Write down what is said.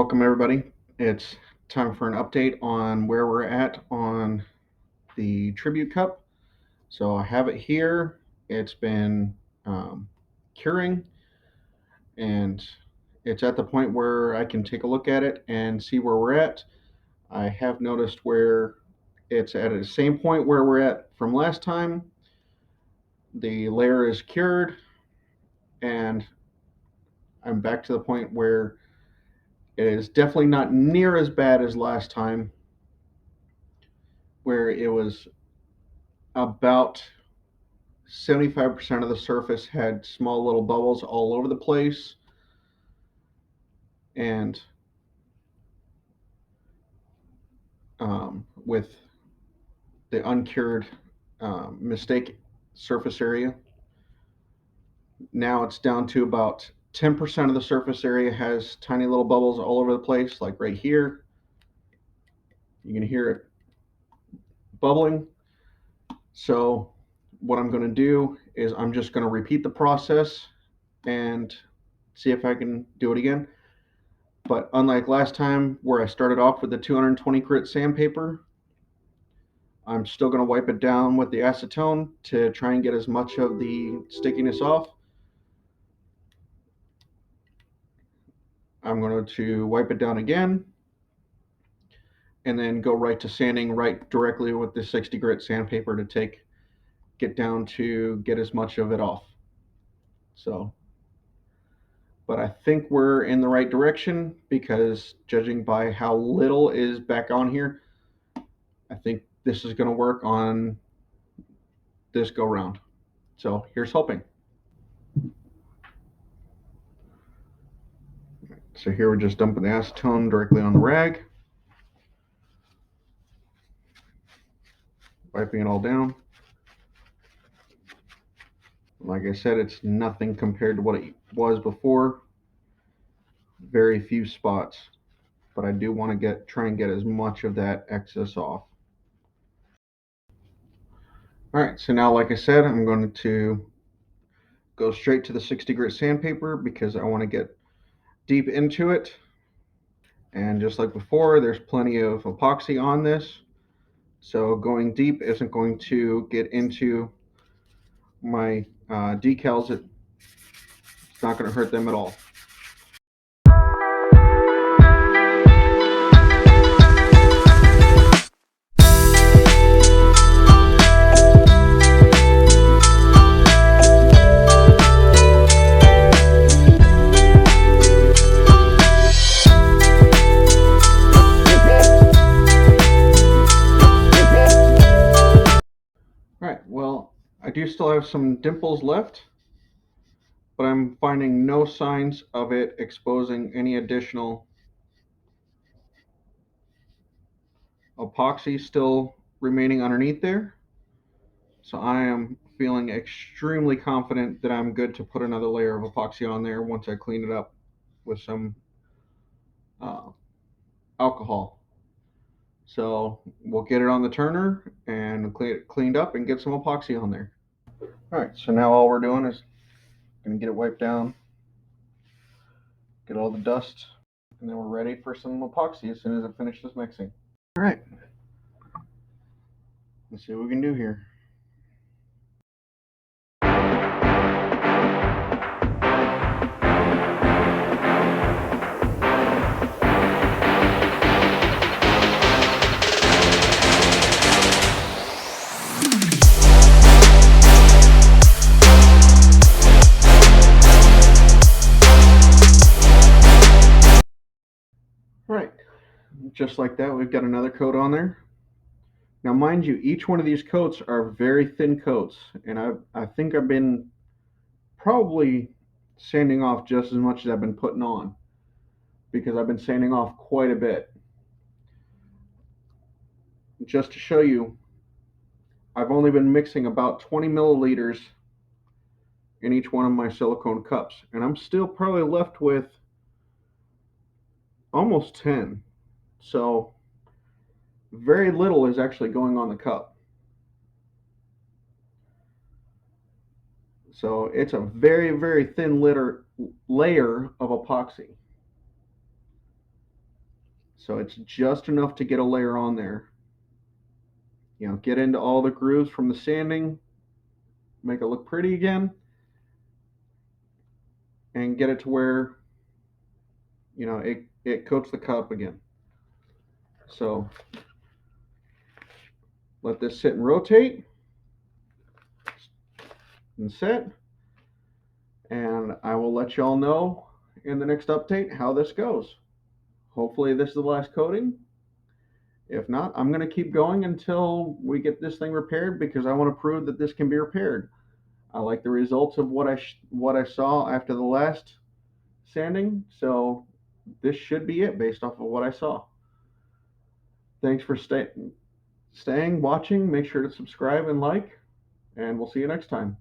Welcome everybody. It's time for an update on where we're at on the Tribute Cup. So I have it here. It's been curing and it's at the point where I can take a look at it and see where we're at. I have noticed where it's at the same point where we're at from last time. The layer is cured and I'm back to the point where it is definitely not near as bad as last time, where it was about 75% of the surface had small little bubbles all over the place. And with the uncured mistake surface area, now it's down to about 10% of the surface area has tiny little bubbles all over the place, like right here. You can hear it bubbling. So what I'm going to do is I'm just going to repeat the process and see if I can do it again. But unlike last time where I started off with the 220 grit sandpaper, I'm still going to wipe it down with the acetone to try and get as much of the stickiness off. I'm going to wipe it down again and then go right to sanding right directly with the 60 grit sandpaper to get down to get as much of it off. So, but I think we're in the right direction because judging by how little is back on here, I think this is going to work on this go round. So here's hoping. So here we're just dumping the acetone directly on the rag, wiping it all down. Like I said, it's nothing compared to what it was before. Very few spots, but I do want to try and get as much of that excess off. All right, so now, like I said, I'm going to go straight to the 60 grit sandpaper because I want to get deep into it. And just like before, there's plenty of epoxy on this. So going deep isn't going to get into my decals. It's not going to hurt them at all. Alright, well, I do still have some dimples left, but I'm finding no signs of it exposing any additional epoxy still remaining underneath there. So I am feeling extremely confident that I'm good to put another layer of epoxy on there once I clean it up with some uh, alcohol. So we'll get it on the turner and clean it cleaned up and get some epoxy on there. Alright, so now all we're doing is going to get it wiped down, get all the dust, and then we're ready for some epoxy as soon as I finish this mixing. All right, let's see what we can do here. All right, just like that, we've got another coat on there. Now, mind you, each one of these coats are very thin coats, and I think I've been probably sanding off just as much as I've been putting on because I've been sanding off quite a bit. Just to show you, I've only been mixing about 20 milliliters in each one of my silicone cups, and I'm still probably left with almost 10. So very little is actually going on the cup. So it's a very, very thin layer of epoxy. So it's just enough to get a layer on there. Get into all the grooves from the sanding, make it look pretty again, and get it to where, it coats the cup again. So let this sit and rotate and set, and I will let y'all know in the next update how this goes. Hopefully this is the last coating. If not, I'm going to keep going until we get this thing repaired, because I want to prove that this can be repaired. I like the results of what I saw after the last sanding, so this should be it based off of what I saw. Thanks for staying, watching. Make sure to subscribe and like, and we'll see you next time.